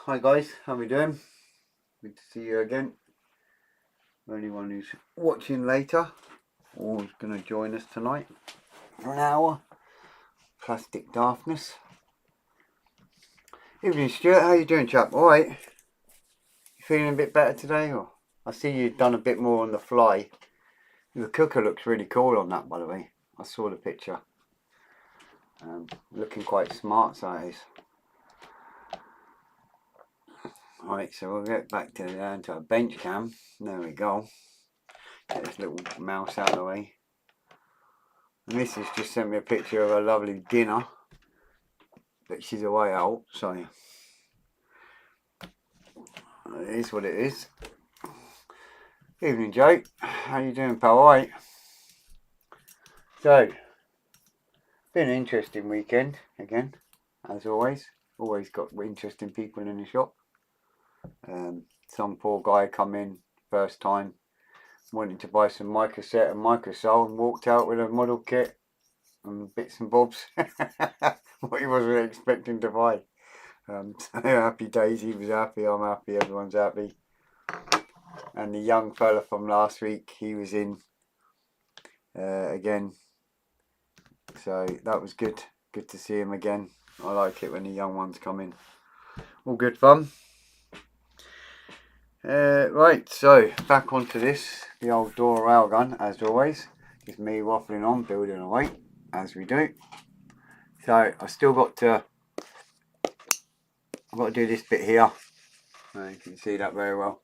Hi guys, how we doing? Good to see you again. For anyone who's watching later or is going to join us tonight for an hour. Plastic Daftness. Evening Stuart, how you doing chap? Alright? You feeling a bit better today? Or I see you've done a bit more on the fly. The cooker looks really cool on that, by the way. I saw the picture. Looking quite smart, so it is. Right, so we'll get back down to our bench cam. There we go. Get this little mouse out of the way. And this has just sent me a picture of a lovely dinner. But she's away out, so it is what it is. Evening Joe, how you doing pal? Alright. So, been an interesting weekend again, as always. Always got interesting people in the shop. Some poor guy come in first time, wanting to buy some microset and microsol, and walked out with a model kit and bits and bobs. What he wasn't expecting to buy. So happy days, he was happy, I'm happy, everyone's happy. And the young fella from last week, he was in again. So that was good. Good to see him again. I like it when the young ones come in. All good fun. Right, so back onto this, the old Dora railgun, as always. Just me waffling on, building away, as we do. So I've still got to, I've got to do this bit here. You can see that very well.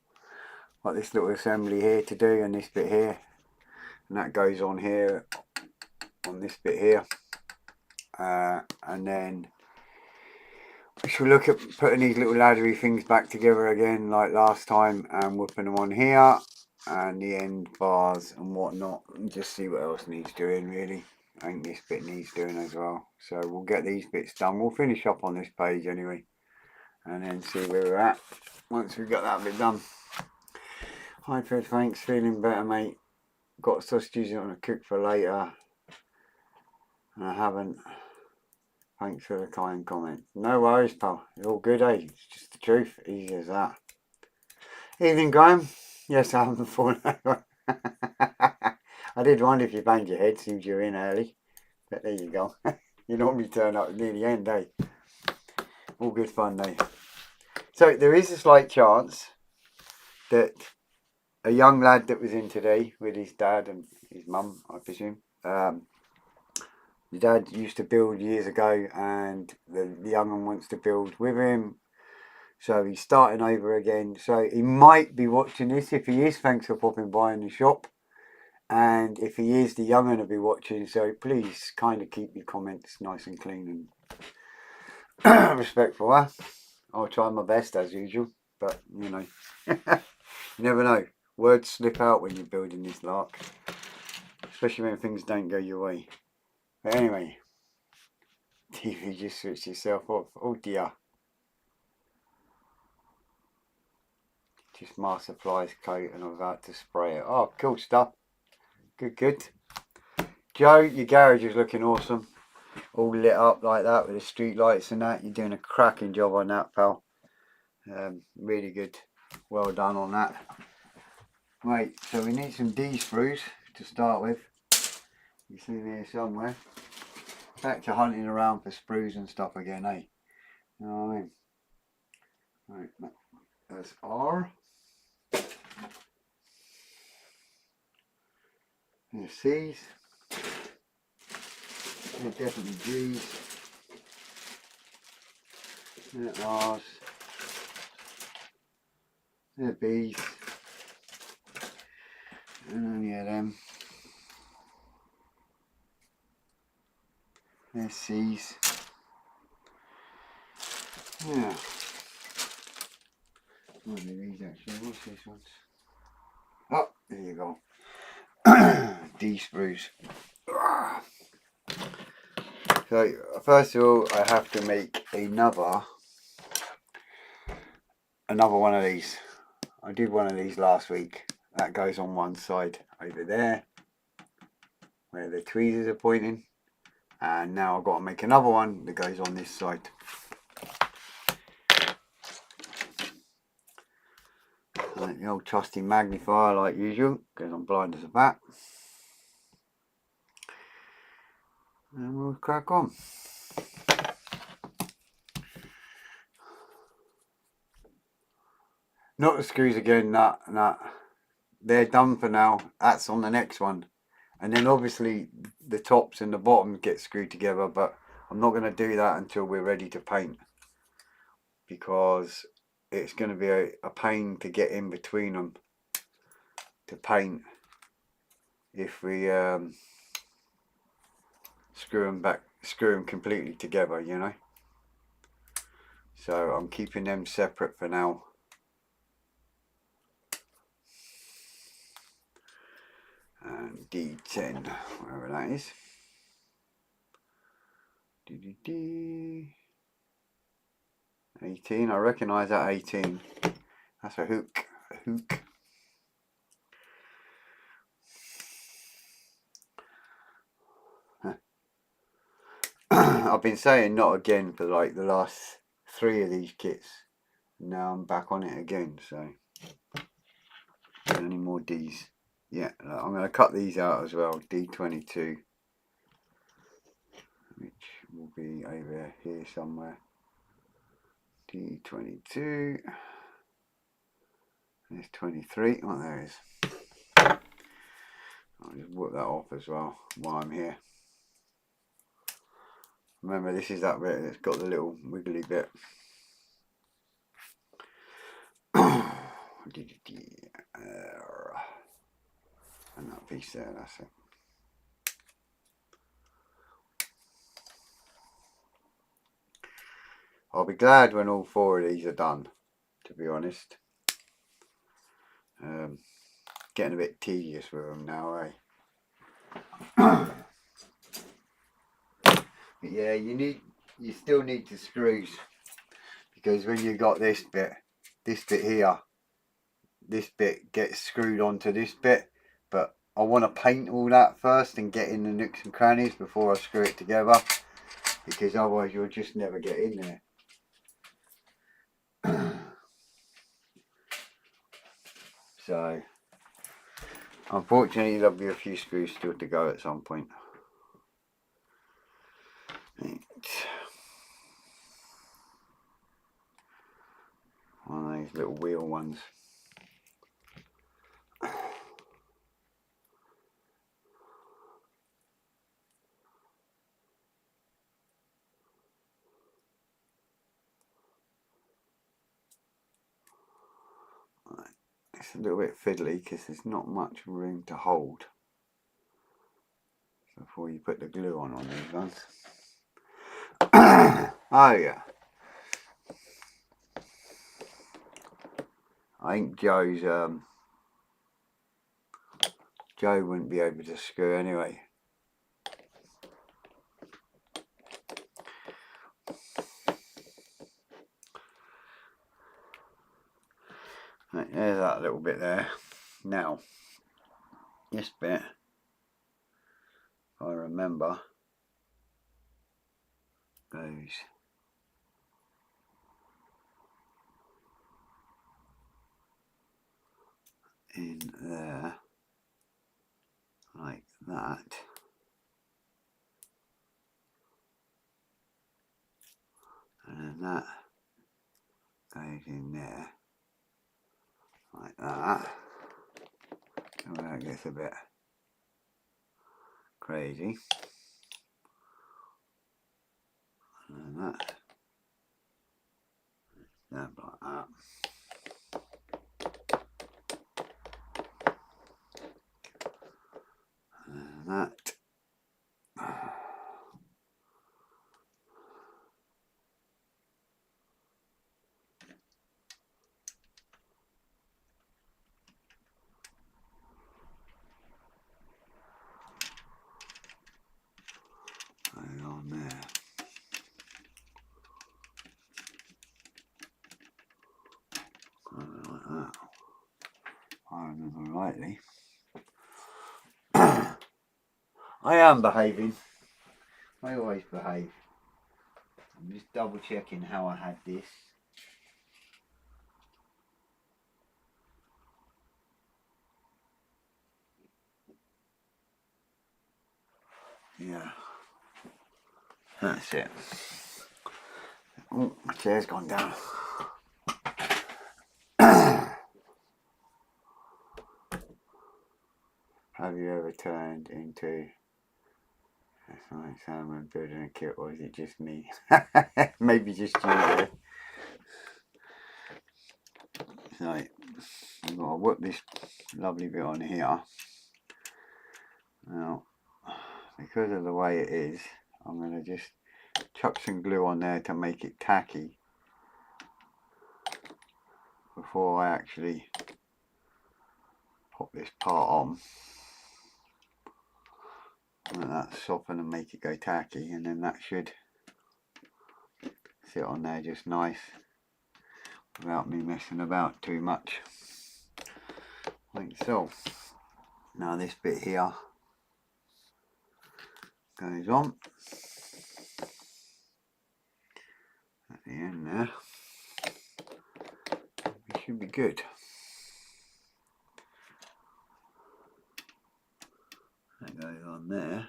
Got this little assembly here to do, and this bit here, and that goes on here, on this bit here. And then we shall look at putting these little laddery things back together again like last time, and whipping them on here and the end bars and whatnot, and just see what else needs doing really. I think this bit needs doing as well, so we'll get these bits done. We'll finish up on this page anyway and then see where we're at once we've got that bit done. Hi Fred, thanks, feeling better mate. Got sausages on a cook for later and I haven't. Thanks for the kind comment. No worries, pal. You're all good, eh? It's just the truth. Easy as that. Evening, Graham. Yes, I haven't fallen over. I did wonder if you banged your head, seems you're in early. But there you go. You normally turn up near the end, eh? All good fun, eh? So there is a slight chance that a young lad that was in today with his dad and his mum, I presume, the dad used to build years ago, and the young one wants to build with him. So he's starting over again. So he might be watching this. If he is, thanks for popping by in the shop. And if he is, the young one will be watching. So please kind of keep your comments nice and clean and respectful. Huh? I'll try my best as usual. But, you know, you never know. Words slip out when you're building this lark. Especially when things don't go your way. But anyway, TV just switched itself off. Oh dear. Just master flies coat and I'm about to spray it. Oh, cool stuff. Good, good. Joe, your garage is looking awesome. All lit up like that with the street lights and that. You're doing a cracking job on that, pal. Really good. Well done on that. Right, so we need some D screws to start with. You see them here somewhere. Back to hunting around for sprues and stuff again, eh? You know what I mean? Right, that's R. And C's. And definitely G's. And R's. And B's. And any of them. There's C's. Yeah. One of these actually. What's this one? Oh, there you go. D sprues. So first of all, I have to make another one of these. I did one of these last week. That goes on one side over there, where the tweezers are pointing. And now I've got to make another one that goes on this side. Like the old trusty magnifier like usual, because I'm blind as a bat. And we'll crack on. Not the screws again, nah. They're done for now. That's on the next one. And then obviously the tops and the bottom get screwed together, but I'm not going to do that until we're ready to paint, because it's going to be a pain to get in between them to paint if we screw them completely together, you know. So I'm keeping them separate for now. And D10, wherever that is. 18, I recognise that 18. That's a hook. I've been saying not again for like the last 3 of these kits. Now I'm back on it again, so any more D's. Yeah, I'm going to cut these out as well. D22, which will be over here somewhere. D22. There's 23. Oh, there it is. I'll just work that off as well while I'm here. Remember, this is that bit that's got the little wiggly bit. And that piece there, that's it. I'll be glad when all 4 of these are done, to be honest. Getting a bit tedious with them now, eh? But yeah, you still need the screws, because when you got this bit here, this bit gets screwed onto this bit, but I want to paint all that first and get in the nooks and crannies before I screw it together, because otherwise you'll just never get in there. So unfortunately there'll be a few screws still to go at some point. One of these little wheel ones. It's a little bit fiddly because there's not much room to hold before you put the glue on these ones. Oh yeah. I think Joe wouldn't be able to screw anyway. Right, there's that little bit there. Now, this bit, if I remember, goes in there like that. And then that goes in there like that. And that gets a bit crazy. And then that like that. And that. On there. Like that. I remember rightly. I am behaving. I always behave. I'm just double checking how I had this. Yeah, that's it. Oh, my chair's gone down. Have you ever turned into like someone building a kit, or is it just me? Maybe just you there. So I've got to whip this lovely bit on here. Now, because of the way it is, I'm going to just chuck some glue on there to make it tacky before I actually pop this part on. Let that soften and make it go tacky, and then that should sit on there just nice without me messing about too much, like so. Now this bit here goes on at the end there. It should be good. That goes on there,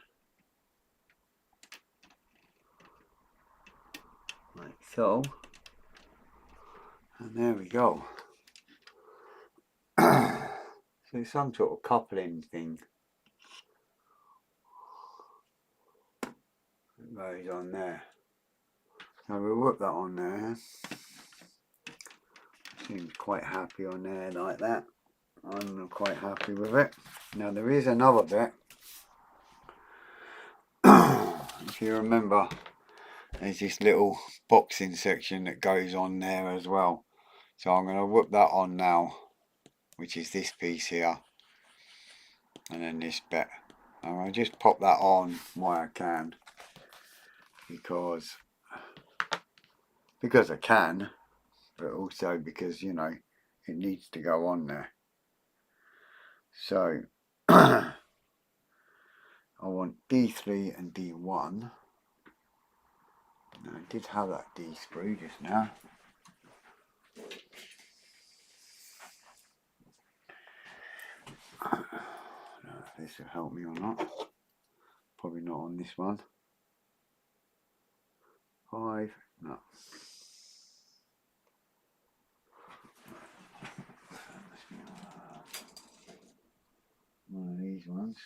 like so, and there we go. So some sort of coupling thing goes on there. So we'll whip that on there. Seems quite happy on there like that. I'm quite happy with it. Now there is another bit. If you remember, there's this little boxing section that goes on there as well. So I'm going to whip that on now, which is this piece here, and then this bit. And I'll just pop that on while I can, because I can, but also because, you know, it needs to go on there. So I want D3 and D1. Now, I did have that D screw just now. I don't know if this will help me or not. Probably not on this one. 5, no. One of these ones.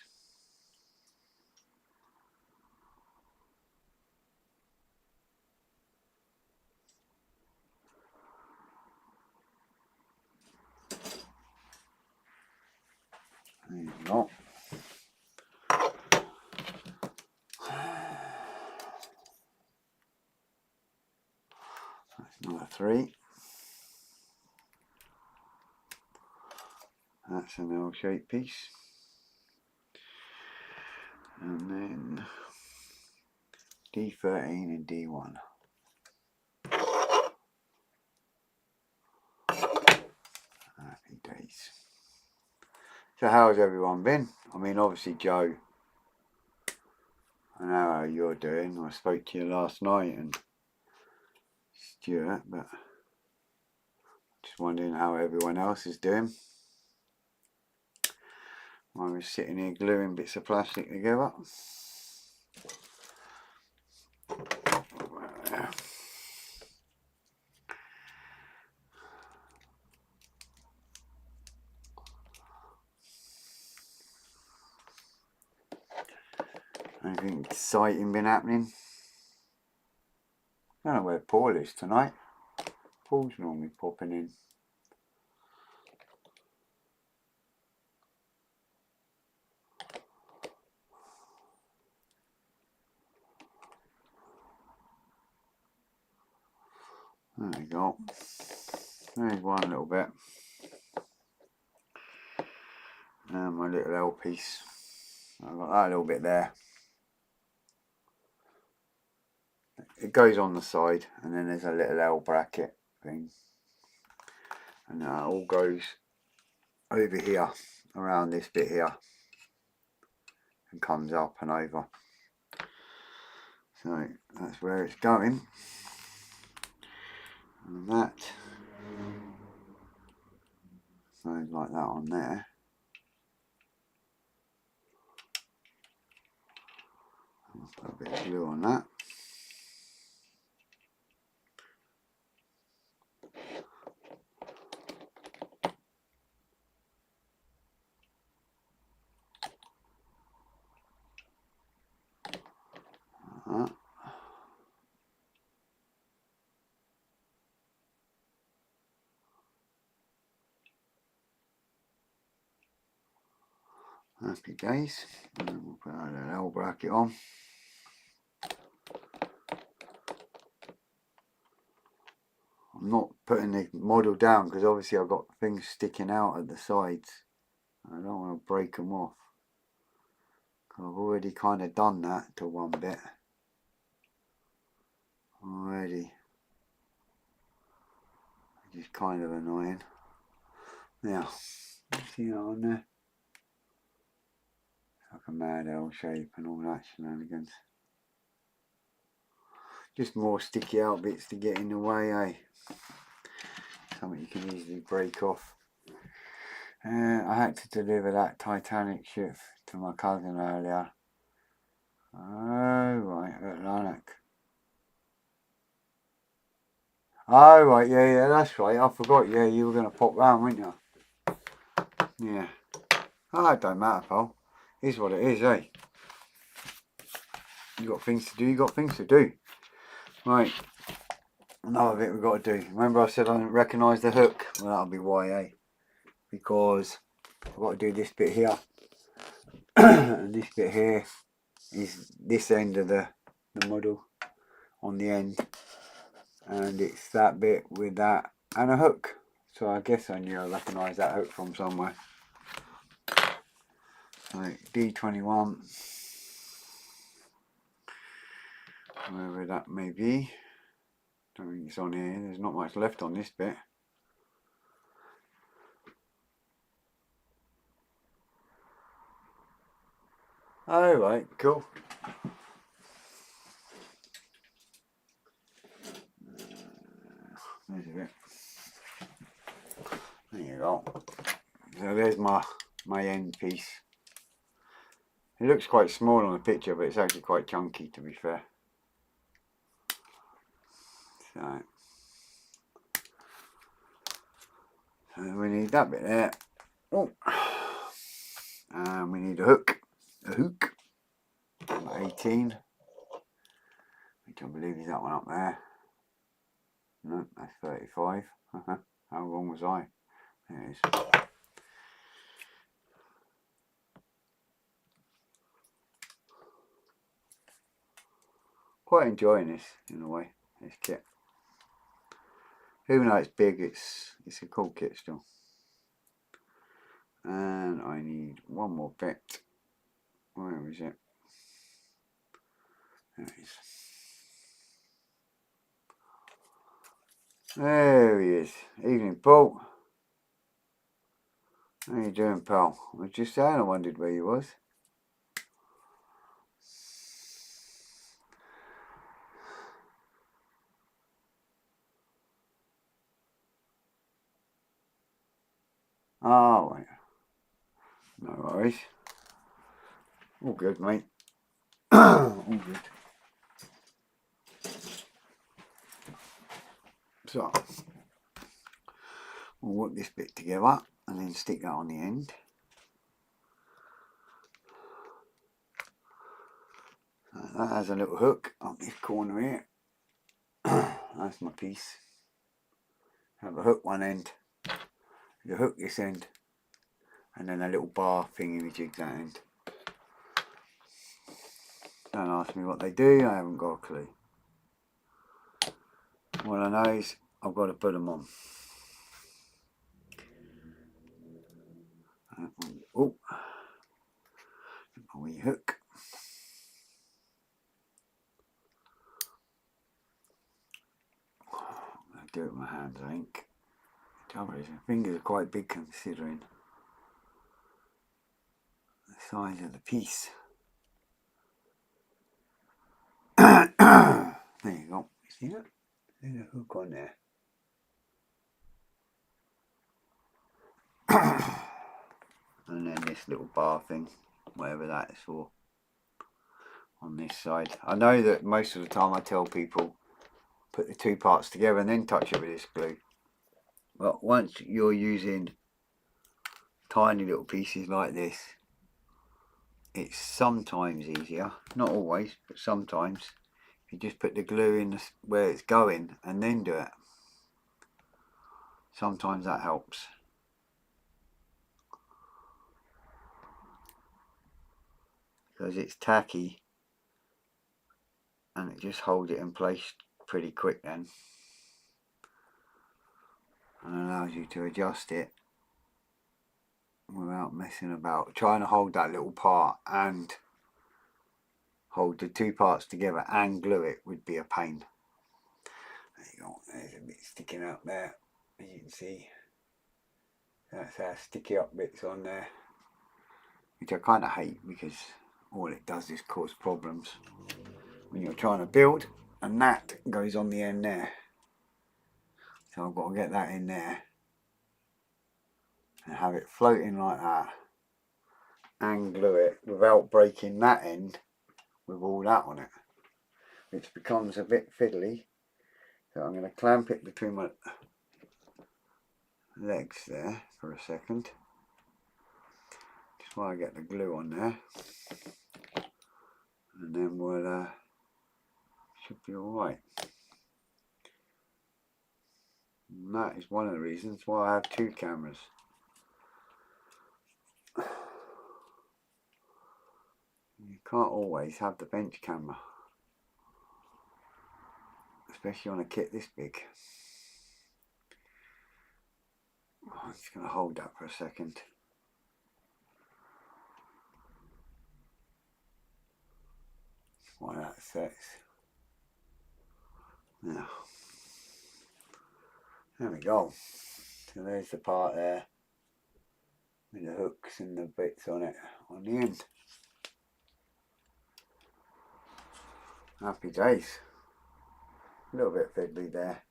There you go. That's number 3. That's an L-shaped piece. And then D13 and D1. Happy days. So how's everyone been? I mean, obviously Joe, I know how you're doing. I spoke to you last night and Stuart, but just wondering how everyone else is doing. I was sitting here gluing bits of plastic together. Anything exciting been happening? I don't know where Paul is tonight. Paul's normally popping in. There we go. There's one little bit. And my little L piece. I've got that little bit there. It goes on the side, and then there's a little L bracket thing. And that all goes over here, around this bit here, and comes up and over. So that's where it's going. And that goes like that on there. I'll put a bit of glue on that. Happy days. And then we'll put that L bracket on. I'm not putting the model down because obviously I've got things sticking out at the sides. I don't want to break them off. I've already kind of done that to one bit. Already. Which is kind of annoying. Now, see that on there? Like a mad L shape and all that shenanigans. Just more sticky out bits to get in the way, eh? Something you can easily break off. I had to deliver that Titanic ship to my cousin earlier. Oh, right, at Lanark. Oh, right, yeah, that's right. I forgot, yeah, you were going to pop round, weren't you? Yeah. Oh, it don't matter, pal. It's what it is, eh? You got things to do, you got things to do. Right. Another bit we've got to do. Remember I said I didn't recognise the hook? Well, that'll be why, eh? Because I've got to do this bit here. And this bit here is this end of the model on the end. And it's that bit with that and a hook. So I guess I knew I recognised that hook from somewhere. Right, D21. Wherever that may be. Don't think it's on here. There's not much left on this bit. Oh, right, cool. There's a bit. There you go. So there's my end piece. It looks quite small on the picture, but it's actually quite chunky, to be fair. So we need that bit there. Oh, and we need a hook. A hook. 18. Which I believe is that one up there. No, that's 35. How wrong was I? There it is. Quite enjoying this in a way, this kit. Even though it's big, it's a cool kit still. And I need one more bit. Where is it? There it is. There he is. Evening, Paul. How you doing, pal? I was just saying I wondered where you was. Oh, right. No worries. All good, mate. All good. So, we'll work this bit together and then stick that on the end. So that has a little hook up this corner here. That's my piece. Have a hook one end. You hook this end. And then a little bar thingy with jigs that end. Don't ask me what they do, I haven't got a clue. What I know is I've got to put them on. Oh, a wee hook. I do it with my hands, I think. The trouble is, my fingers are quite big considering the size of the piece. There you go. See that? There's a hook on there. And then this little bar thing, whatever that is for. on this side. I know that most of the time I tell people put the two parts together and then touch it with this glue. But once you're using tiny little pieces like this, it's sometimes easier, not always, but sometimes, if you just put the glue in where it's going and then do it. Sometimes that helps. Because it's tacky and it just holds it in place pretty quick then. And allows you to adjust it without messing about. Trying to hold that little part and hold the two parts together and glue it would be a pain. There you go, there's a bit sticking out there, as you can see. That's our sticky up bits on there, which I kind of hate because all it does is cause problems when you're trying to build, and that goes on the end there. So I've got to get that in there and have it floating like that and glue it without breaking that end with all that on it, which becomes a bit fiddly. So I'm going to clamp it between my legs there for a second, just while I get the glue on there, and then we'll should be alright. And that is one of the reasons why I have two cameras. You can't always have the bench camera, especially on a kit this big. I'm just going to hold that for a second. While that sets. Now, there we go. So there's the part there with the hooks and the bits on it on the end. Happy days. A little bit fiddly there.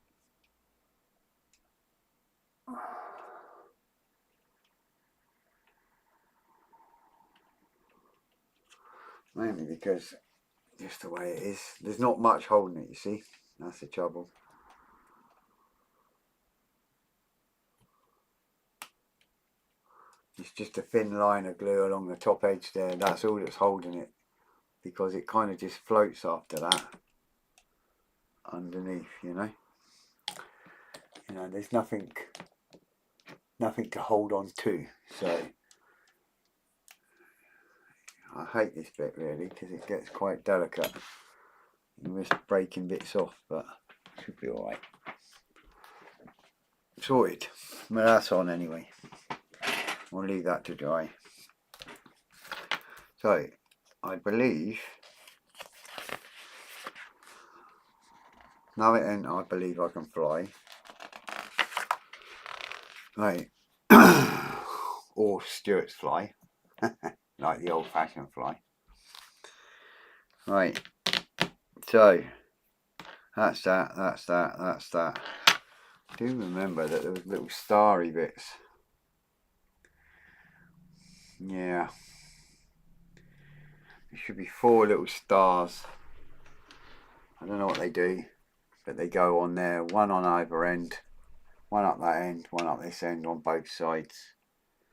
Mainly because just the way it is. There's not much holding it, you see. That's the trouble. It's just a thin line of glue along the top edge there. That's all that's holding it, because it kind of just floats after that underneath, you know. You know, there's nothing to hold on to. So I hate this bit really because it gets quite delicate. You risk breaking bits off, but it should be alright. Sorted. Well, that's on anyway. I'll leave that to dry. So I believe now it ain't, I believe I can fly. Right. Or Stuart's fly. Like the old fashioned fly. Right. So that's that, that's that, that's that. I do remember that there was little starry bits. Yeah. There should be 4 little stars. I don't know what they do, but they go on there, one on either end, one up that end, one up this end on both sides.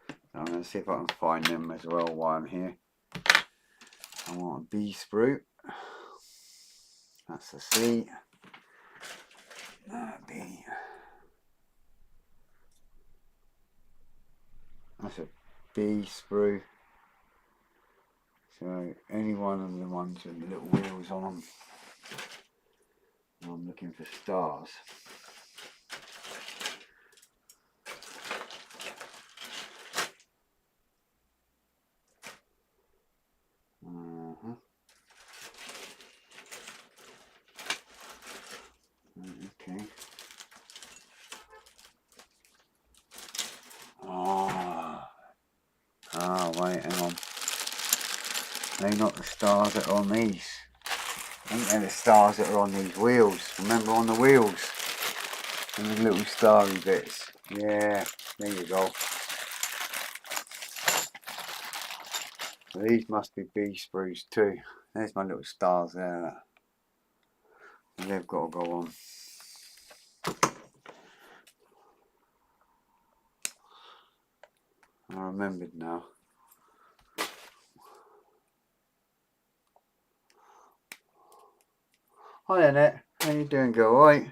So I'm going to see if I can find them as well while I'm here. I want a B sprue. That's the C. B. That's a B sprue. So any one of the ones with the little wheels on them. I'm looking for stars. Okay. Wait, hang on. They're not the stars that are on these. I think they're the stars that are on these wheels. Remember on the wheels? And the little starry bits. Yeah, there you go. So these must be B sprues too. There's my little stars there. They've got to go on. I remembered now. Hi Annette, how you doing, girl? All right?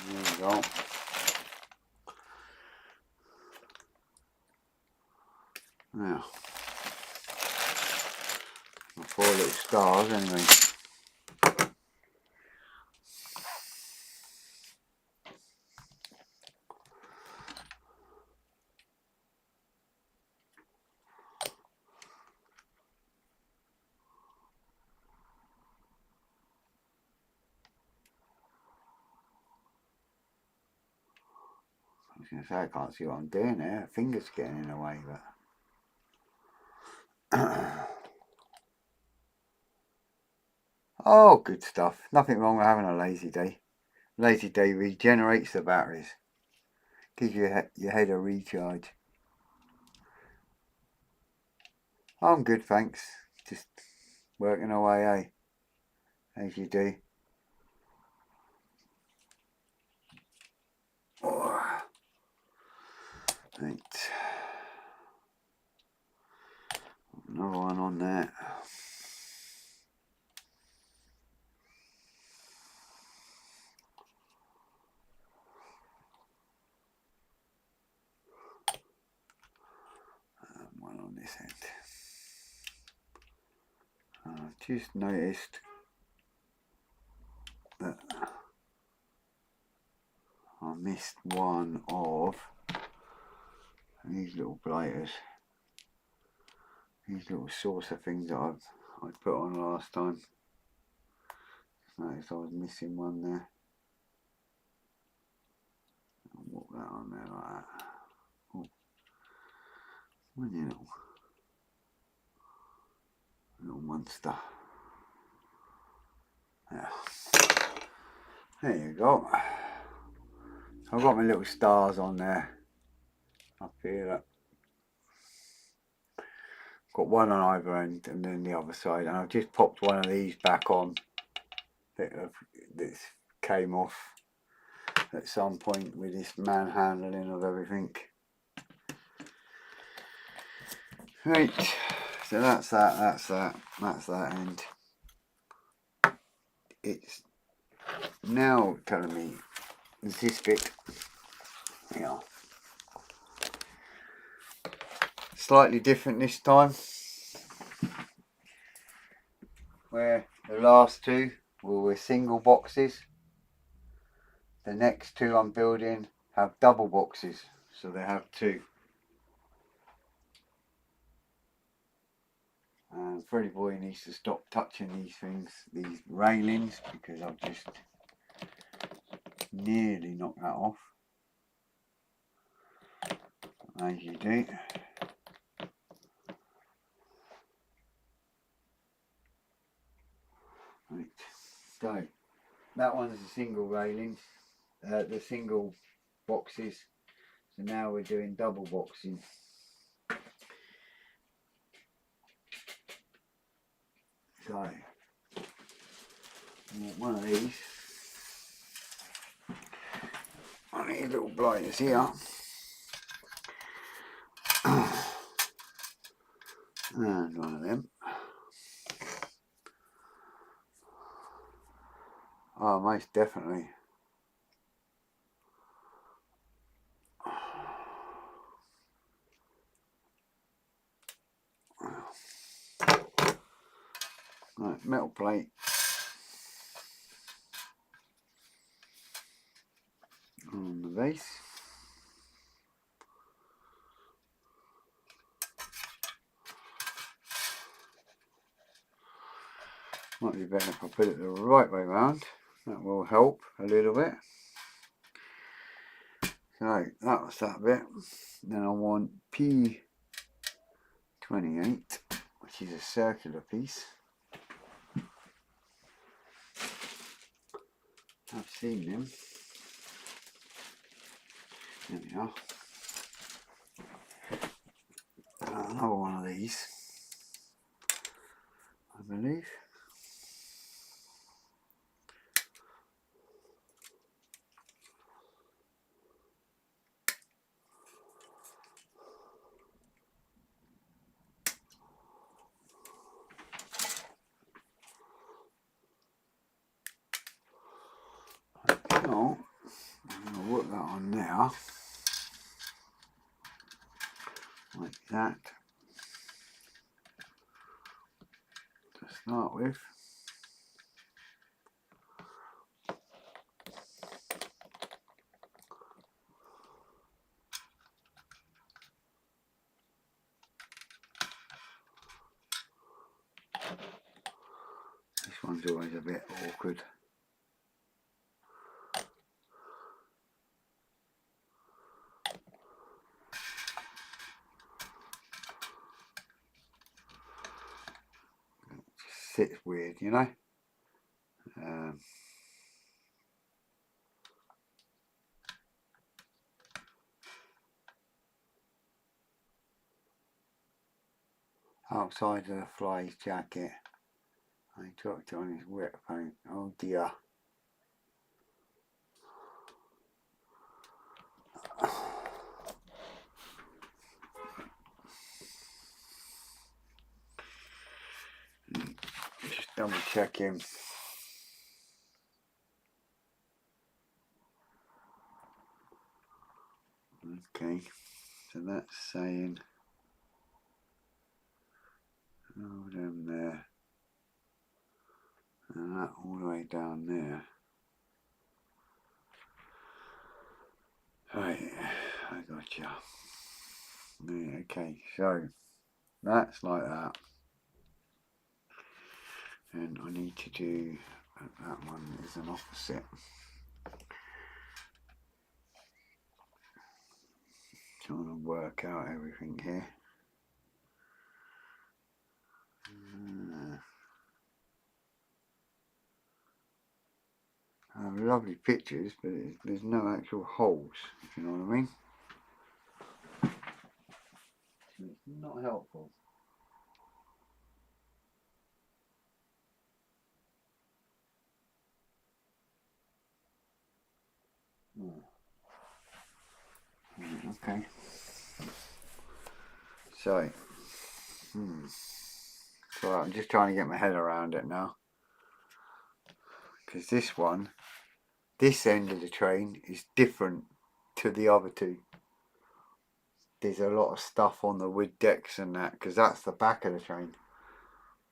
There you go. Now, my 4 little stars anyway. I was going to say, I can't see what I'm doing there. Fingers getting in the way, but... Oh, good stuff. Nothing wrong with having a lazy day. Lazy day regenerates the batteries. Gives your head a recharge. I'm good, thanks. Just working away, eh? As you do. Oh. Right. Another one on there. One on this end. I've just noticed that I missed one of these little blighters. These little saucer things that I put on last time. Noticed I was missing one there. I'll walk that on there like that. Oh. One little monster. Yeah. There you go. I've got my little stars on there. Up here. Got one on either end and then the other side, and I've just popped one of these back on that came off at some point with this manhandling of everything. Right, so that's that end. It's now telling me this bit, yeah, slightly different this time, where the last 2 were single boxes. The next 2 I'm building have double boxes, so they have 2. And Freddy Boy needs to stop touching these things, these railings, because I've just nearly knocked that off. As you do. Right, so that one's the single railings, the single boxes. So now we're doing double boxes. So one of these. One of these little blighters here. And one of them. Oh, most definitely. Right, metal plate. On the base. Might be better if I put it the right way round. That will help a little bit. So that was that bit. Then I want P28, which is a circular piece. I've seen them. There we are. Another one of these, I believe. Oh, I'm going to work that on now, like that, to start with. This one's always a bit awkward. It just sits weird, you know. Outside of the fly's jacket, I dropped it on his wet paint. Oh dear. Just double check him. Okay, so that's saying, oh, down there, and that all the way down there. Right, I gotcha. Yeah, okay, so that's like that, and I need to do that one is an opposite. Trying to work out everything here. Lovely pictures, but there's no actual holes, if you know what I mean. So it's not helpful. Okay. So, so I'm just trying to get my head around it now. Because this one, this end of the train is different to the other two. There's a lot of stuff on the wood decks and that, because that's the back of the train.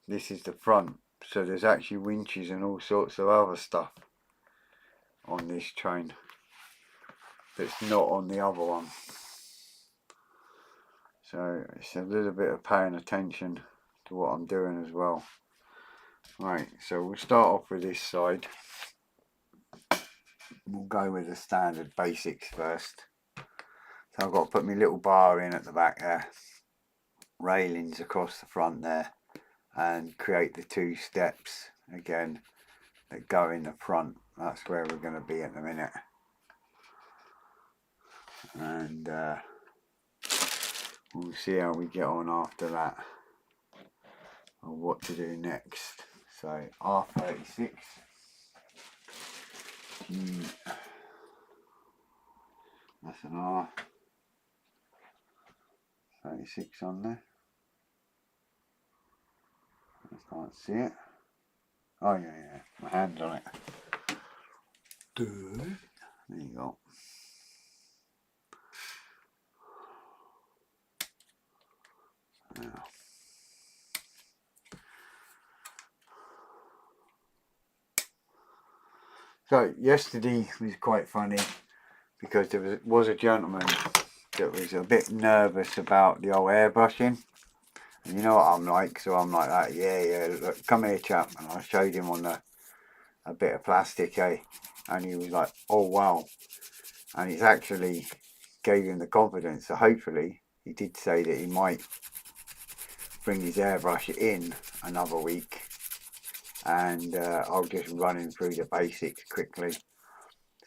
This is the front. So there's actually winches and all sorts of other stuff on this train that's not on the other one. So it's a little bit of paying attention to what I'm doing as well. Right, so we'll start off with this side. We'll go with the standard basics first. So I've got to put my little bar in at the back there, railings across the front there, and create the 2 steps again that go in the front. That's where we're going to be at the minute. And we'll see how we get on after that, or what to do next. So R36. That's an R. 36 on there. I can't see it. Oh yeah, my hand's on it. There you go. Now. So yesterday was quite funny because there was a gentleman that was a bit nervous about the old airbrushing. And you know what I'm like, so I'm like that, yeah, look, come here chap. And I showed him on a bit of plastic, and he was like, oh wow. And it's actually gave him the confidence. So hopefully he did say that he might bring his airbrush in another week, and I'll just run him through the basics quickly.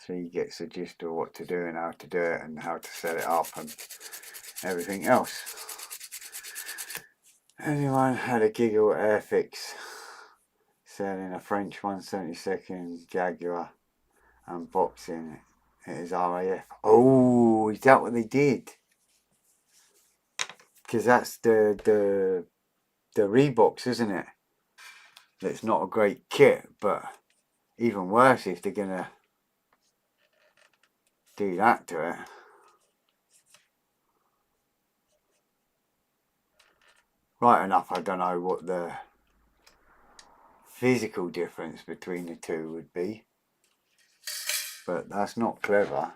so he gets the gist of what to do and how to do it and how to set it up and everything else. Anyone had a giggle at Airfix selling a French 172nd Jaguar unboxing? It is RAF. Oh, is that what they did? Because that's the Reeboks, isn't it? It's not a great kit, but even worse if they're gonna do that to it. Right enough, I don't know what the physical difference between the two would be, but that's not clever.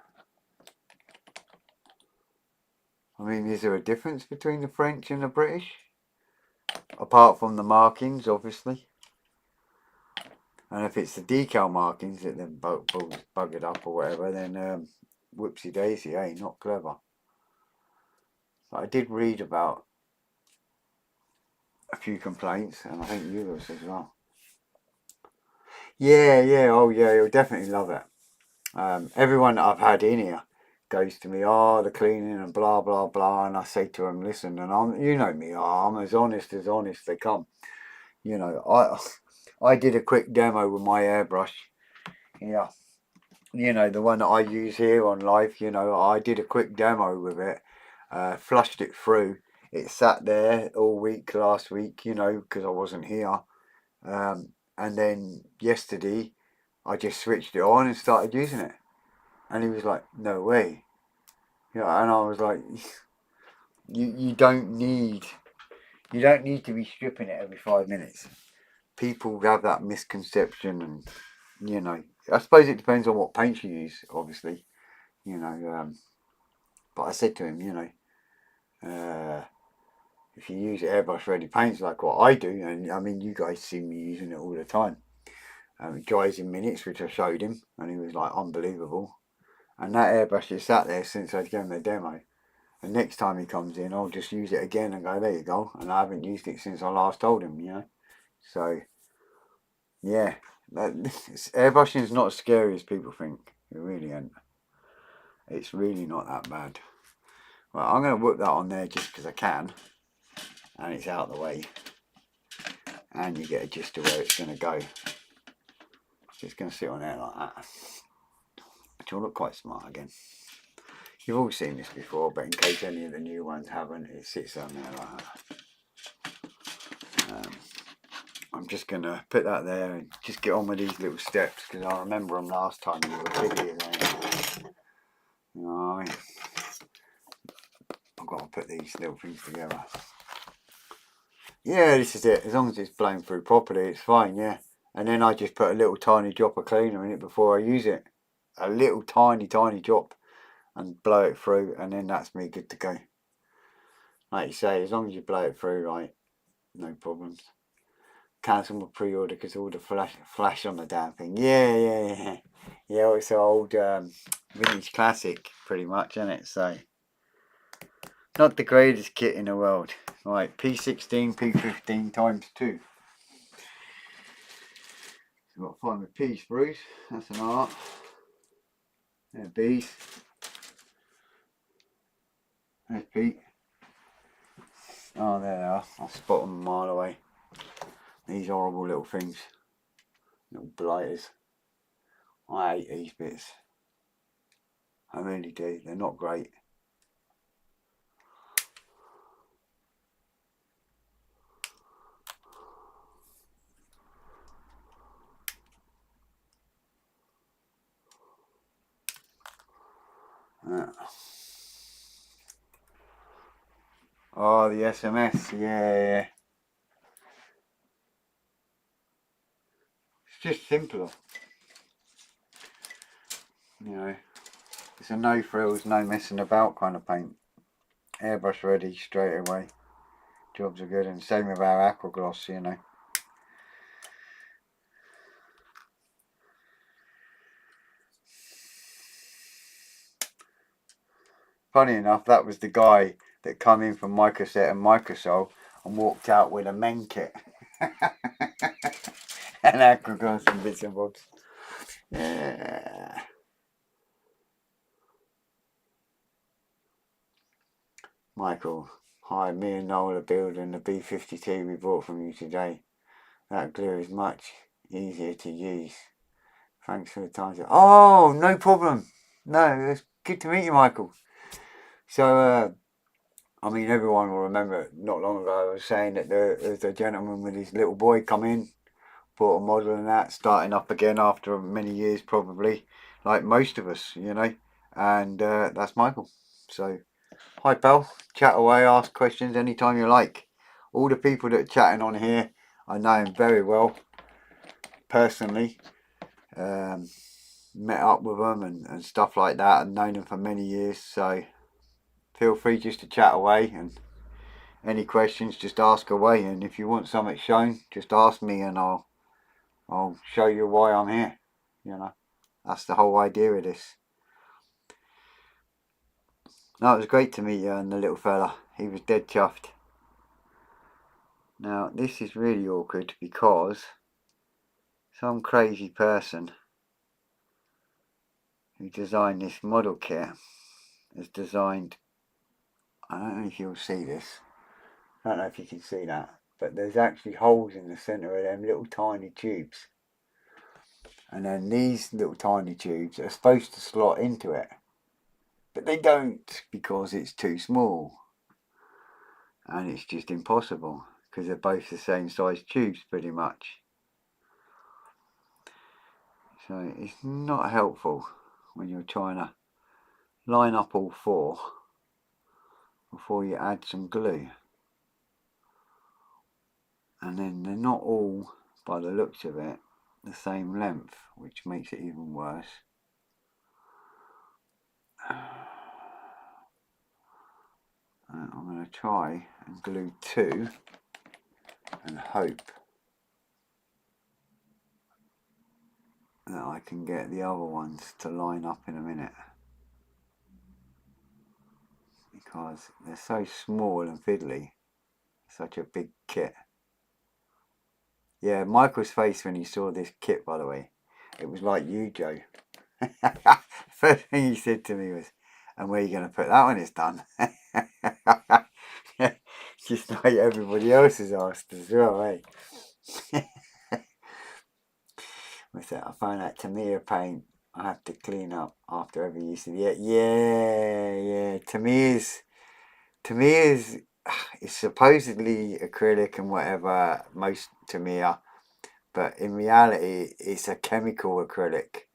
I mean, is there a difference between the French and the British? Apart from the markings, obviously. And if it's the decal markings that then buggered up or whatever, then whoopsie daisy, eh? Not clever. But I did read about a few complaints, and I think yours as well. Yeah, oh yeah, you'll definitely love it. Everyone that I've had in here goes to me, oh, the cleaning and blah blah blah, and I say to them, listen, and you know me, I'm as honest they come. You know, I did a quick demo with my airbrush. Yeah, you know, the one that I use here on live. You know, I did a quick demo with it, flushed it through. It sat there all week last week, you know, because I wasn't here. And then yesterday, I just switched it on and started using it. And he was like, no way. You know, and I was like, you don't need to be stripping it every 5 minutes. People have that misconception, and you know, I suppose it depends on what paints you use, obviously. You know, but I said to him, you know, if you use airbrush ready paints like what I do, and I mean, you guys see me using it all the time. It dries in minutes, which I showed him, and he was like, unbelievable. And that airbrush has sat there since I gave him the demo. And next time he comes in, I'll just use it again and go, there you go. And I haven't used it since I last told him, you know. So, yeah, airbrushing is not as scary as people think. It really ain't. It's really not that bad. Well, I'm going to whip that on there just because I can. And it's out of the way. And you get a gist of where it's going to go. Just going to sit on there like that. Which will look quite smart again. You've all seen this before, but in case any of the new ones haven't, it sits on there like that. I'm just going to put that there and just get on with these little steps, because I remember them last time you were videos. You know what I mean? I've got to put these little things together. Yeah, this is it. As long as it's blown through properly, it's fine, yeah. And then I just put a little tiny drop of cleaner in it before I use it. A little tiny drop. And blow it through, and then that's me good to go. Like you say, as long as you blow it through right, no problems. Cancel my pre-order because all the flash on the damn thing. Yeah, it's an old vintage classic, pretty much, isn't it? So, not the greatest kit in the world. Right, P16, P15 times 2. So I've got to find my P sprues. That's an art. There, B's. There's Pete. Oh, there they are. I'll spot them a mile away. These horrible little things. Little blighters. I hate these bits. I really do. They're not great. Oh, the SMS. Yeah. It's just simpler. You know, it's a no frills, no messing about kind of paint. Airbrush ready straight away. Jobs are good, and same with our aqua gloss, you know. Funny enough, that was the guy that come in from Microset and Microsol and walked out with a men kit. And aqua gloss and bits and bobs. Yeah. Michael, hi, me and Noel are building the B52 we bought from you today. That glue is much easier to use. Thanks for the time. Oh, no problem. No, it's good to meet you, Michael. So, I mean, everyone will remember not long ago I was saying that there's a gentleman with his little boy come in, bought a model and that, starting up again after many years probably, like most of us, you know, and that's Michael. So, hi pal, chat away, ask questions anytime you like. All the people that are chatting on here, I know him very well, personally. Met up with them and stuff like that and known them for many years, so feel free just to chat away, and any questions just ask away, and if you want something shown just ask me and I'll show you why I'm here, you know. That's the whole idea of this. No, it was great to meet you and the little fella. He was dead chuffed. Now this is really awkward because some crazy person who designed this model kit has designed, I don't know if you'll see this, I don't know if you can see that, but there's actually holes in the centre of them little tiny tubes. And then these little tiny tubes are supposed to slot into it, but they don't because it's too small. And it's just impossible because they're both the same size tubes pretty much. So it's not helpful when you're trying to line up all four before you add some glue. And then they're not all, by the looks of it, the same length, which makes it even worse. I'm going to try and glue two and hope that I can get the other ones to line up in a minute, because they're so small and fiddly. Such a big kit. Yeah, Michael's face when he saw this kit, by the way, it was like you, Joe. First thing he said to me was, and where are you going to put that when it's done? Just like everybody else has asked as well, eh? What's that? I found that Tamiya paint I have to clean up after every use of it. Yeah. Tamiya's it's supposedly acrylic and whatever, most Tamiya, but in reality it's a chemical acrylic.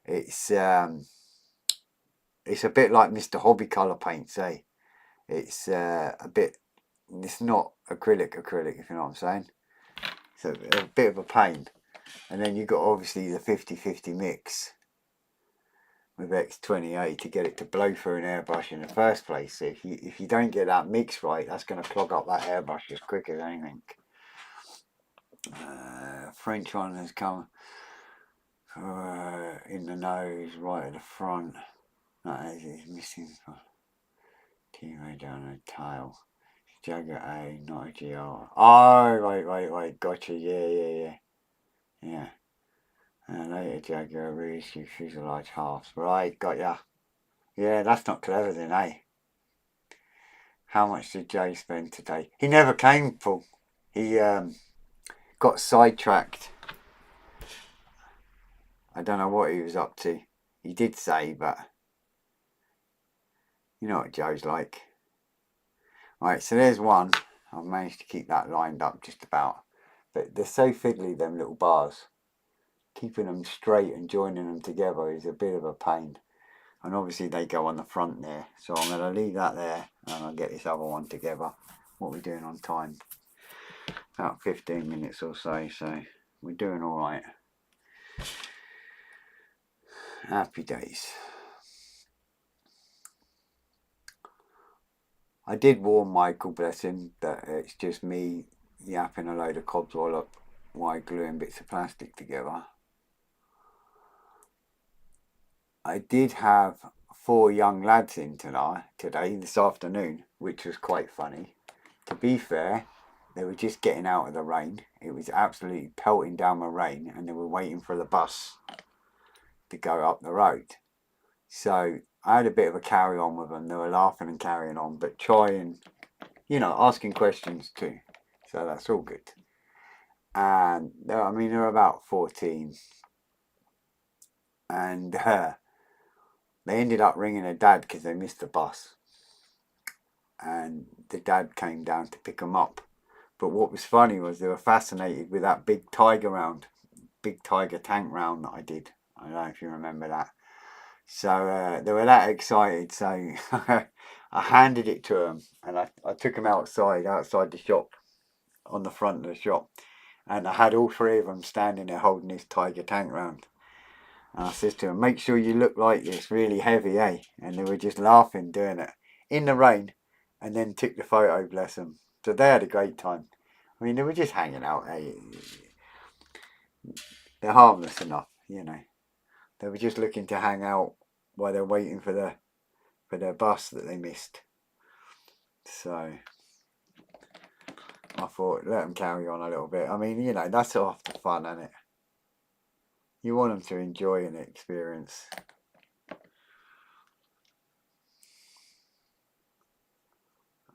It's a bit like Mr. Hobby colour paints, eh? It's it's not acrylic, if you know what I'm saying. So a bit of a pain. And then you've got obviously the 50-50 mix with X28 to get it to blow through an airbrush in the first place. So if you don't get that mix right, that's going to clog up that airbrush as quick as anything. French one has come in the nose, right at the front. That is missing. T-ray down the tail. Jagger A, not a GR. Oh, right. Gotcha. Yeah. And later Jagger reissue fuselage halves. Right, got ya. Yeah, that's not clever then, eh? How much did Jay spend today? He never came, Paul. He got sidetracked. I don't know what he was up to. He did say, but you know what Joe's like. Right, so there's one. I've managed to keep that lined up just about. But they're so fiddly, them little bars. Keeping them straight and joining them together is a bit of a pain. And obviously they go on the front there. So I'm going to leave that there and I'll get this other one together. What are we doing on time? About 15 minutes or so we're doing all right. Happy days. I did warn Michael, bless him, that it's just me yapping a load of cobs all up while gluing bits of plastic together. I did have 4 young lads in this afternoon, which was quite funny. To be fair, they were just getting out of the rain. It was absolutely pelting down with rain and they were waiting for the bus to go up the road. So I had a bit of a carry on with them. They were laughing and carrying on, but trying, asking questions too. So that's all good. And I mean, they're about 14, and they ended up ringing their dad because they missed the bus, and the dad came down to pick them up. But what was funny was they were fascinated with that big tiger tank round that I did. I don't know if you remember that. So they were that excited. So I handed it to them, and I took them outside the shop, on the front of the shop, and I had all three of them standing there holding this tiger tank round. And I said to them, "Make sure you look like this, really heavy, eh?" And they were just laughing doing it in the rain, and then took the photo. Bless them. So they had a great time. I mean, they were just hanging out. Eh? They're harmless enough. They were just looking to hang out while they're waiting for their bus that they missed. So I thought, let them carry on a little bit. I mean, that's half the fun, isn't it? You want them to enjoy an experience.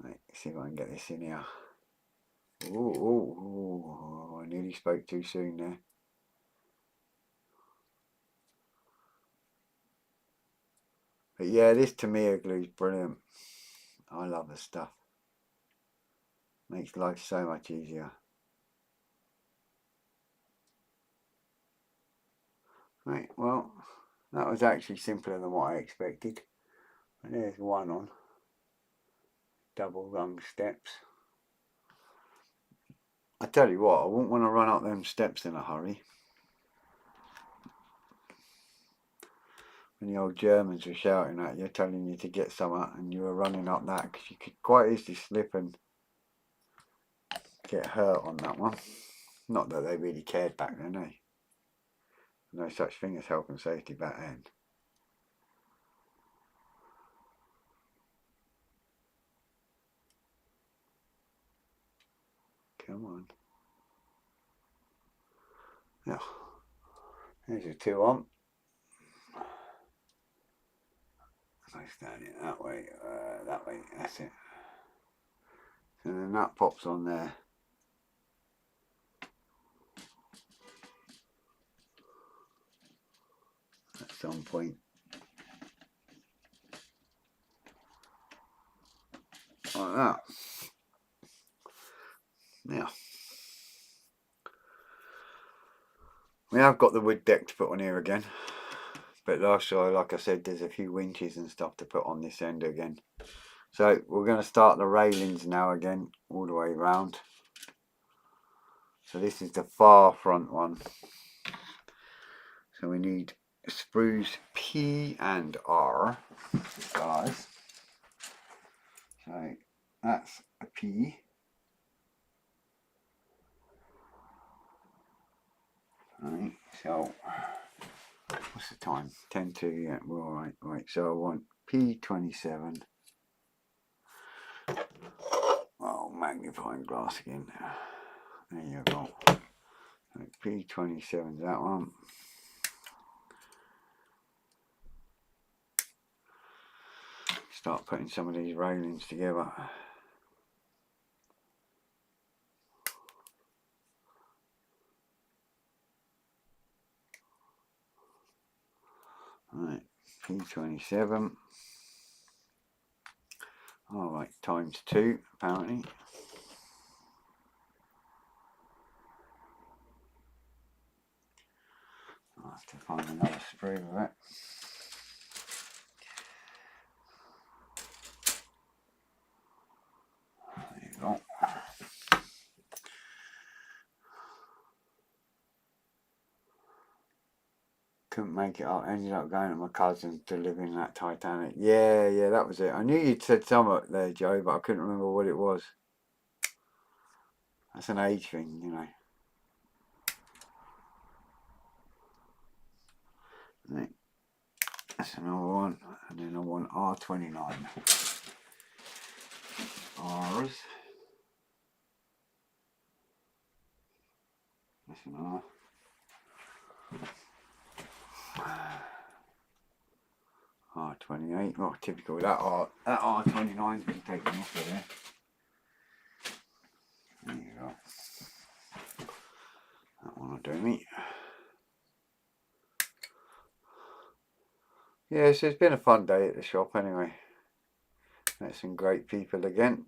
Right, see if I can get this in here. Ooh, I nearly spoke too soon there. But yeah, this Tamiya glue is brilliant. I love the stuff. Makes life so much easier. Right, well, that was actually simpler than what I expected. And there's one on. Double rung steps. I tell you what, I wouldn't want to run up them steps in a hurry. When the old Germans were shouting at you, telling you to get some, and you were running up that, because you could quite easily slip and get hurt on that one. Not that they really cared back then, eh? No such thing as health and safety back then. Come on. Yeah. There's your two on. If I stand it that way, that's it. And then that pops on there. At some point. Like that. Now, we have got the wood deck to put on here again. But last year, like I said, there's a few winches and stuff to put on this end again. So we're going to start the railings now again, all the way around. So this is the far front one. So we need sprues P and R, guys. So that's a P. Right, so what's the time? 10 to, yeah, we're all right. Right, so I want P27. Oh, magnifying glass again. There you go. So P27 is that one. Start putting some of these railings together. Right, P27. Alright, times 2 apparently. I'll have to find another sprue of that. There you go. Couldn't make it up. Ended up going to my cousin's to live in that Titanic. Yeah, that was it. I knew you'd said something there, Joe, but I couldn't remember what it was. That's an age thing, Right. That's another one. And then I want R29. R's. That's an R. R29. 28. Oh, typical. That R29's been taken off of there. There you go. That one will do me. Yeah, so it's been a fun day at the shop anyway. Met some great people again.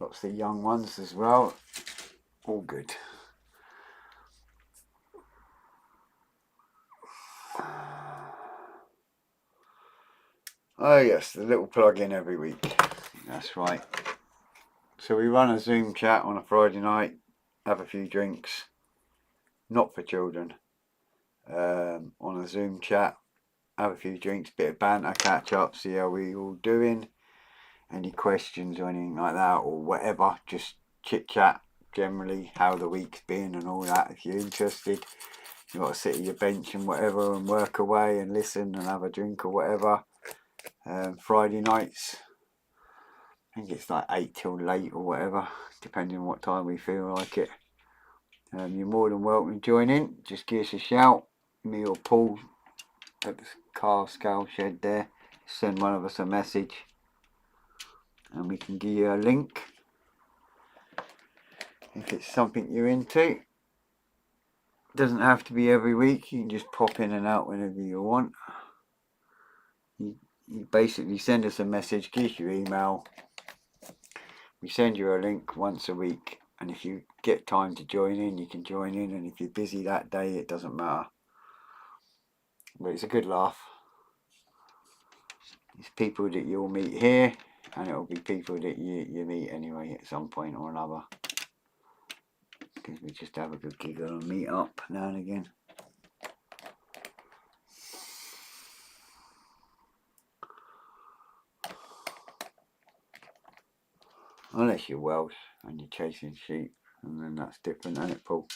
Lots of young ones as well. All good. Oh yes, the little plug-in every week. That's right. So we run a Zoom chat on a Friday night, have a few drinks, not for children, on a Zoom chat, have a few drinks, bit of banter, catch up, see how we all doing, any questions or anything like that, or whatever, just chit chat generally, how the week's been and all that. If you're interested, you've got to sit at your bench and whatever and work away and listen and have a drink or whatever. Friday nights, I think it's like 8 till late or whatever, depending on what time we feel like it. You're more than welcome to join in. Just give us a shout, me or Paul at the car scale shed there. Send one of us a message and we can give you a link if it's something you're into. Doesn't have to be every week, you can just pop in and out whenever you want. You basically send us a message, give us your email, we send you a link once a week, and if you get time to join in, you can join in, and if you're busy that day, it doesn't matter. But it's a good laugh. It's people that you'll meet here, and it'll be people that you meet anyway at some point or another. Because we just have a good giggle and meet up now and again. Unless you're Welsh and you're chasing sheep, and then that's different, isn't it, Paul?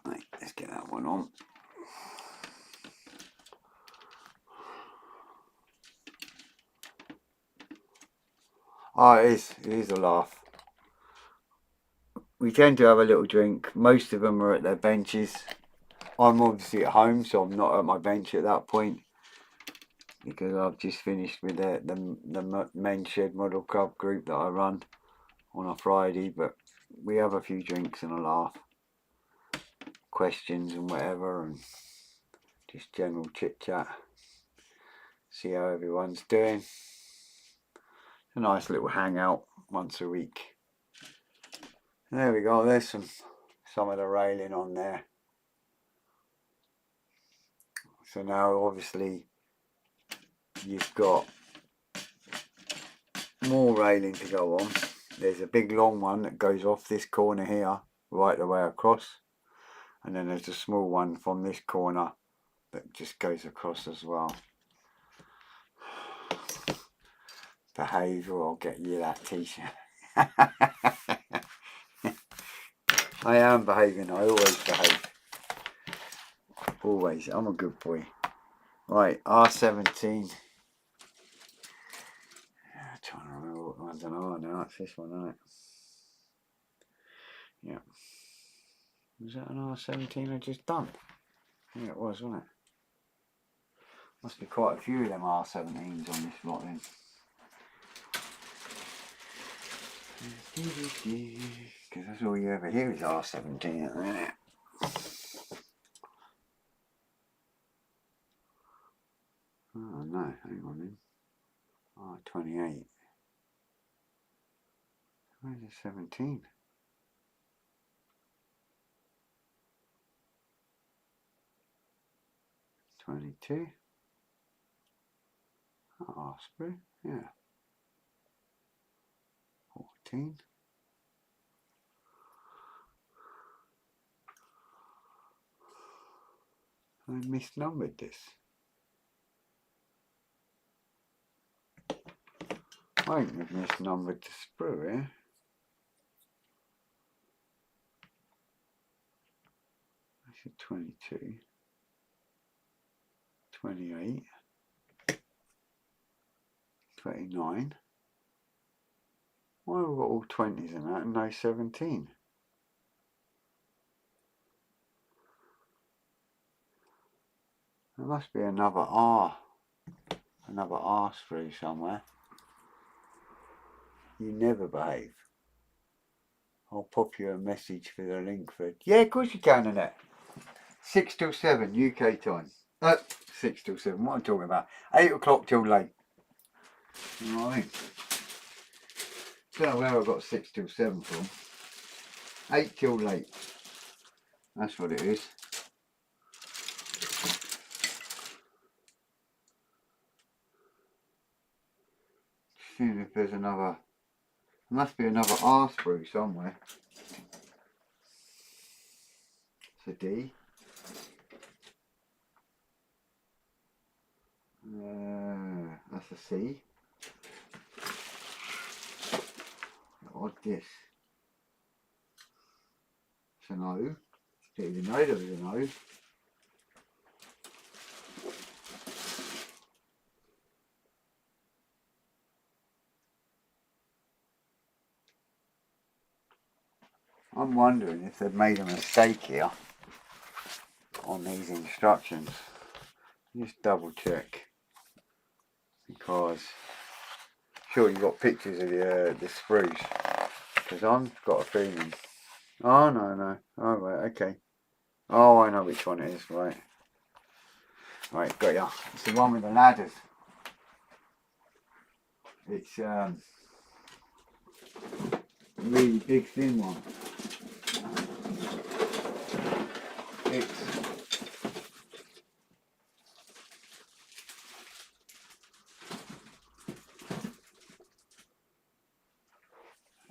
Right, let's get that one on. Oh, it is a laugh. We tend to have a little drink. Most of them are at their benches. I'm obviously at home, so I'm not at my bench at that point because I've just finished with the men's shed model club group that I run on a Friday. But we have a few drinks and a laugh, questions and whatever, and just general chit chat. See how everyone's doing. A nice little hangout once a week. There we go. There's some of the railing on there. So now obviously you've got more railing to go on. There's a big long one that goes off this corner here right the way across, and then there's a small one from this corner that just goes across as well. Behave or I'll get you that t-shirt. I am behaving. I always behave. Always. I'm a good boy. Right, R17. I'm trying to remember what the ones are now. It's this one, isn't it? Yeah. Was that an R17 I just done? Yeah, it was, wasn't it? Must be quite a few of them R17s on this lot then. Because that's all you ever hear is R17 at the minute. Oh no, hang on then. R28. Where's the 17? 22. Osprey, yeah. 14. I misnumbered this. I think we've misnumbered the sprue here. This is 22. 28. 29. Why have we got all 20s in that and no 17? There must be another R sprue somewhere. You never behave. I'll pop you a message for the link for it. Yeah, of course you can, Annette. 6 till 7 UK time. 6 till 7, what am I talking about? 8 o'clock till late. You know what I mean? Don't know where I got 6 till 7 from. 8 till late. That's what it is. Seeing if there's another. There must be another R sprue somewhere. It's a D. That's a C. What's this? It's an O. Didn't even know there was an O. I'm wondering if they've made a mistake here on these instructions. Just double check, because sure you've got pictures of the sprues, because I've got a feeling. Oh no. Oh right, okay. Oh, I know which one it is. Right, got ya. It's the one with the ladders. It's really big thin one.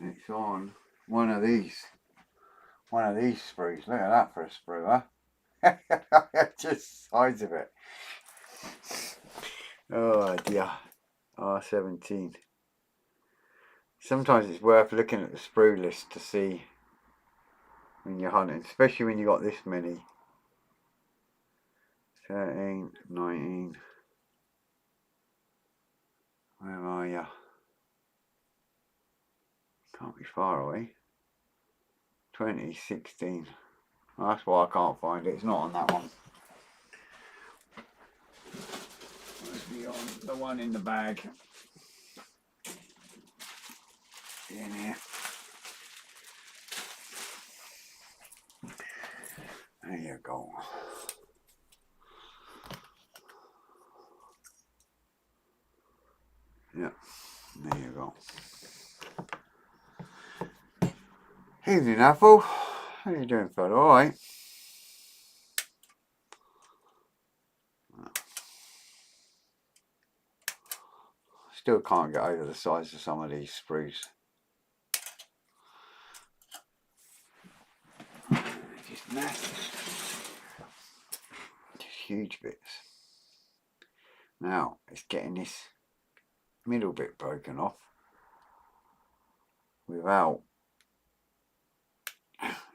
It's on one of these sprues. Look at that for a sprue, huh? Just the size of it. Oh dear. R17. Sometimes it's worth looking at the sprue list to see when you're hunting, especially when you got this many. 13, 19. Where are you? Can't be far away. 20, 16. Oh, that's why I can't find it. It's not on that one. Must be on the one in the bag. In here. There you go. Yeah, there you go. Evening, Apple. How you doing, fella? All right. Still can't get over the size of some of these sprues. Just massive. Just huge bits. Now it's getting this middle bit broken off without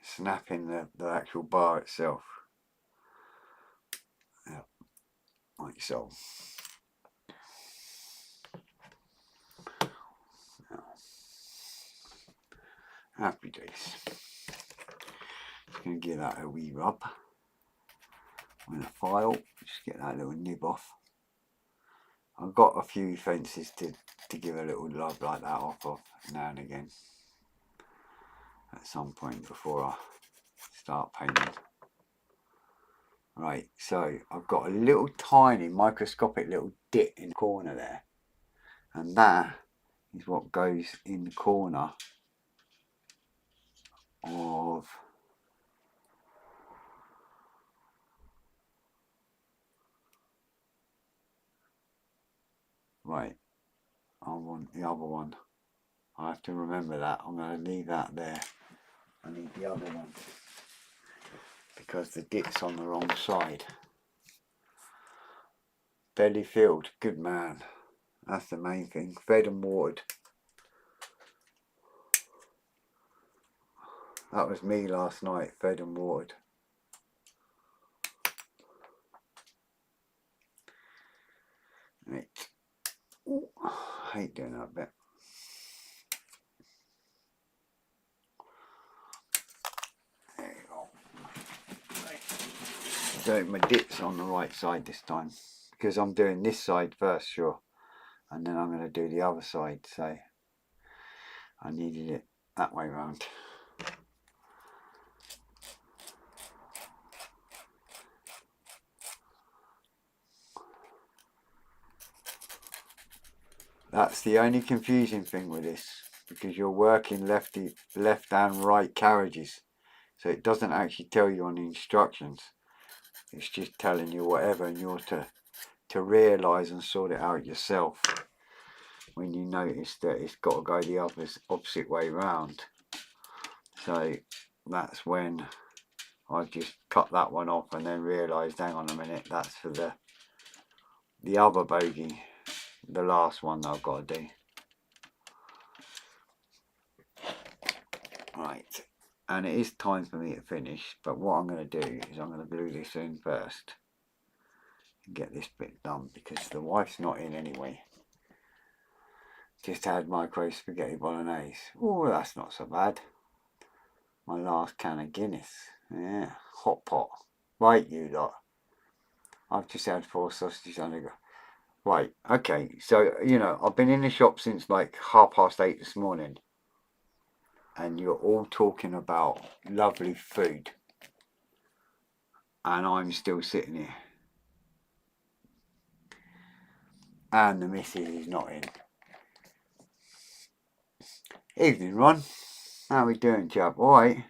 snapping the actual bar itself. Yeah, like so. Now, happy days. Just going to give that a wee rub with a file. Just get that little nib off. I've got a few fences to give a little rub like that off of now and again at some point before I start painting. Right, so I've got a little tiny microscopic little dip in the corner there, and that is what goes in the corner of right. I want the other one. I have to remember that. I'm going to leave that there. I need the other one because the dip's on the wrong side. Belly filled, good man. That's the main thing. Fed and watered. That was me last night, fed and watered. Right. Ooh, I hate doing that bit. doing my dips on the right side this time, because I'm doing this side first, sure, and then I'm going to do the other side, so I needed it that way round. That's the only confusing thing with this, because you're working left and right carriages, so it doesn't actually tell you on the instructions. It's just telling you whatever, and you're to realise and sort it out yourself when you notice that it's got to go the opposite way round. So that's when I just cut that one off and then realised, hang on a minute, that's for the other bogey, the last one that I've got to do. Right, and it is time for me to finish, but what I'm going to do is I'm going to glue this in first and get this bit done, because the wife's not in anyway. Just had microwave spaghetti bolognese. Oh, that's not so bad. My last can of Guinness. Yeah, hot pot. Right, you lot. I've just had 4 sausages on the go. Right, okay, so, you know, I've been in the shop since like 8:30 this morning, and you're all talking about lovely food, and I'm still sitting here, and the missus is not in. Evening, Ron. How we doing, chap? All right?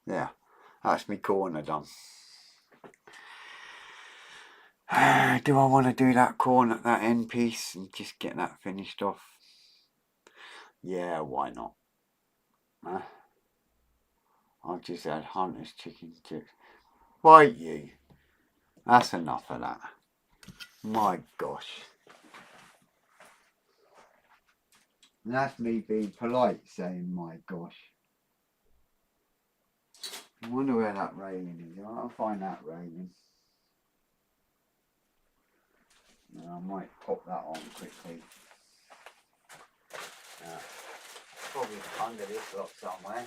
Yeah, that's me corner done. Do I want to do that corner, that end piece, and just get that finished off? Yeah, why not? Huh? I've just had Hunter's chicken chips. Right, you. That's enough of that. My gosh. And that's me being polite, saying my gosh. I wonder where that railing is. I'll find that railing. And I might pop that on quickly. Probably under this lot somewhere.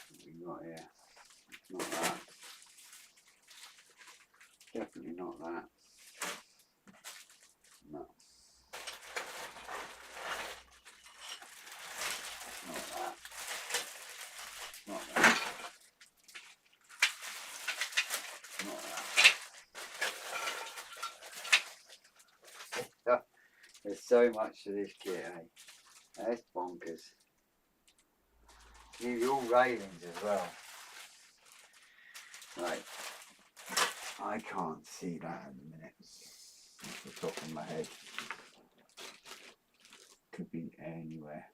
What we got here? Not that. Definitely not that. No. Not that. Not that. Not that. There's so much to this kit, eh? That's bonkers. These are all railings as well. Right. I can't see that at the minute. Off the top of my head. Could be anywhere.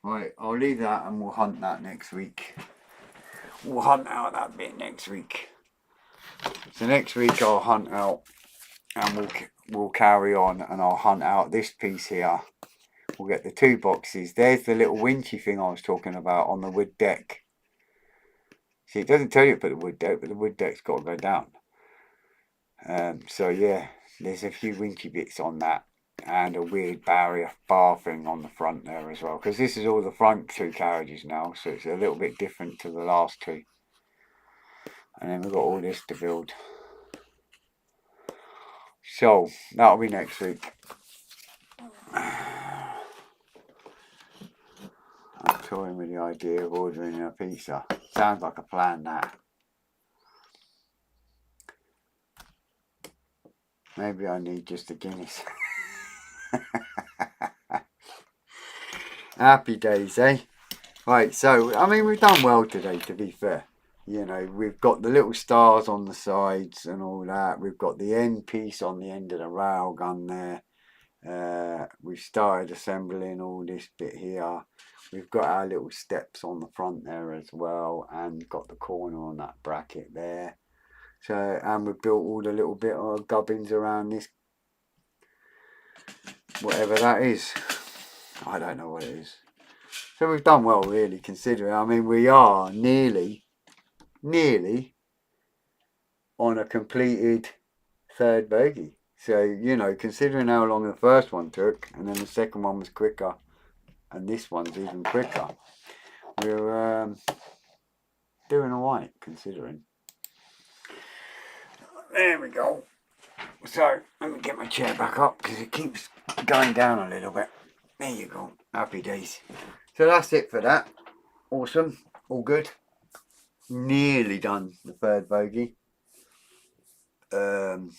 Right, I'll leave that and we'll hunt that next week. We'll hunt out that bit next week. So next week I'll hunt out, and we'll carry on, and I'll hunt out this piece here. We'll get the 2 boxes. There's the little winchy thing I was talking about on the wood deck. See, it doesn't tell you to put the wood deck, but the wood deck's got to go down. So yeah, there's a few winchy bits on that, and a weird barrier bar thing on the front there as well, because this is all the front 2 carriages now, so it's a little bit different to the last 2. And then we've got all this to build. So that'll be next week. I'm toying with the idea of ordering a pizza. Sounds like a plan, that. Maybe I need just a Guinness. Happy days, eh? Right, so, I mean, we've done well today, to be fair. You know, we've got the little stars on the sides and all that. We've got the end piece on the end of the railgun there. We've started assembling all this bit here. We've got our little steps on the front there as well, and got the corner on that bracket there. So, and we've built all the little bit of gubbins around this, whatever that is. I don't know what it is. So we've done well, really, considering. I mean, we are nearly on a completed 3rd bogey. So, you know, considering how long the first one took, and then the second one was quicker, and this one's even quicker. we're doing alright considering. There we go. So let me get my chair back up because it keeps going down a little bit. There you go. Happy days. So that's it for that. Awesome. All good. Nearly done the third bogey. We're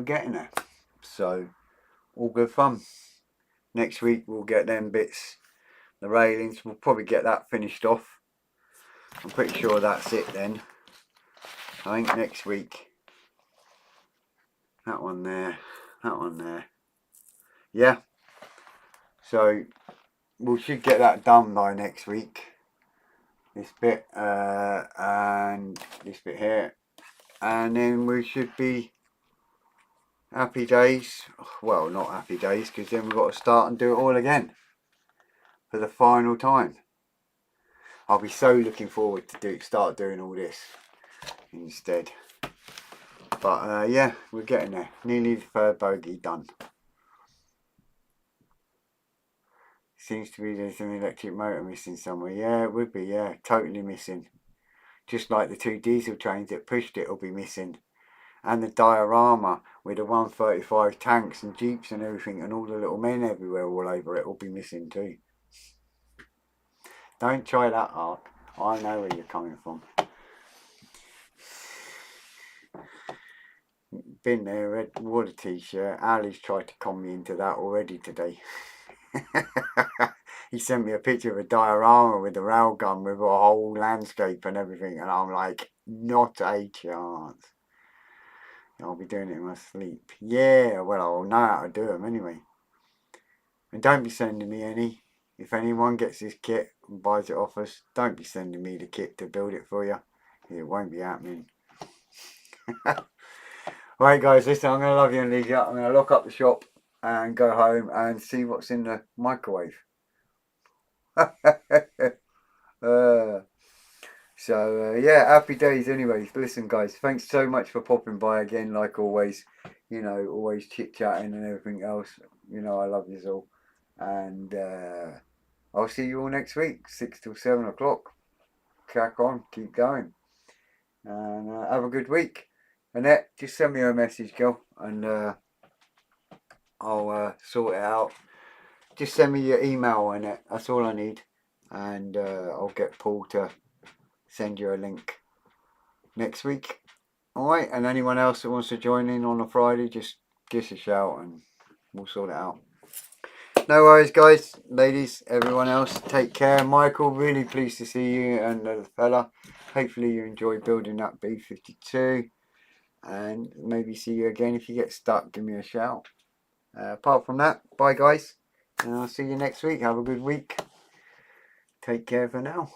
getting there. So all good fun. Next week we'll get them bits, the railings. We'll probably get that finished off. I'm pretty sure that's it then. I think next week. That one there. That one there. Yeah. So we should get that done by next week. This bit and this bit here, and then we should be happy days. Well, not happy days, because then we've got to start and do it all again for the final time. I'll be so looking forward to start doing all this instead. But yeah, we're getting there. Nearly the third bogey done. Seems to be there's an electric motor missing somewhere. Yeah, it would be. Yeah, totally missing. Just like the 2 diesel trains that pushed it will be missing. And the diorama with the 135 tanks and jeeps and everything and all the little men everywhere all over it will be missing too. Don't try that, Art. I know where you're coming from. Been there, red water t-shirt. Ali's tried to con me into that already today. He sent me a picture of a diorama with a railgun with a whole landscape and everything, and I'm like, not a chance. I'll be doing it in my sleep. Yeah, well, I'll know how to do them anyway. And don't be sending me any. If anyone gets this kit and buys it off us, don't be sending me the kit to build it for you. It won't be happening. Right, guys, listen, I'm going to love you and leave you. I'm going to lock up the shop and go home and see what's in the microwave. Yeah, happy days anyways. Listen, guys, thanks so much for popping by again, like always. You know, always chit-chatting and everything else. You know, I love you all. And I'll see you all next week, 6 till 7 o'clock. Crack on, keep going. And have a good week. Annette, just send me a message, girl, and I'll sort it out. Just send me your email, Annette. That's all I need. And I'll get Paul to send you a link next week. Alright, and anyone else that wants to join in on a Friday, just give us a shout and we'll sort it out. No worries, guys, ladies, everyone else, take care. Michael, really pleased to see you and the fella. Hopefully you enjoy building that B52. And maybe see you again. If you get stuck, give me a shout. Apart from that, bye guys. And I'll see you next week. Have a good week. Take care for now.